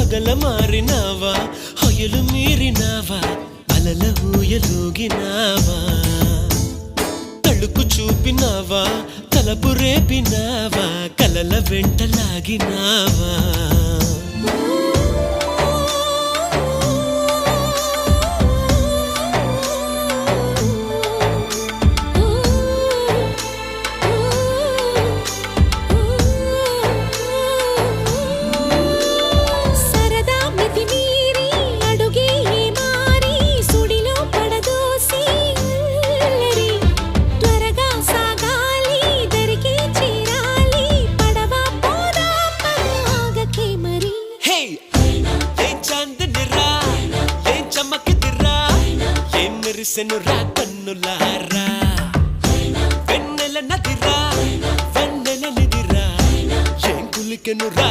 పగల మారినావా హొయలు మీరినావా అలల ఊయలూగినావా తళుకు చూపినావా తలపు రేపినావా కలల వెంటలాగినావా మెరిసెనురా కన్నులారా వెన్నెల నదిరా వెన్నెల నిదిరా ఏం కులికెనురా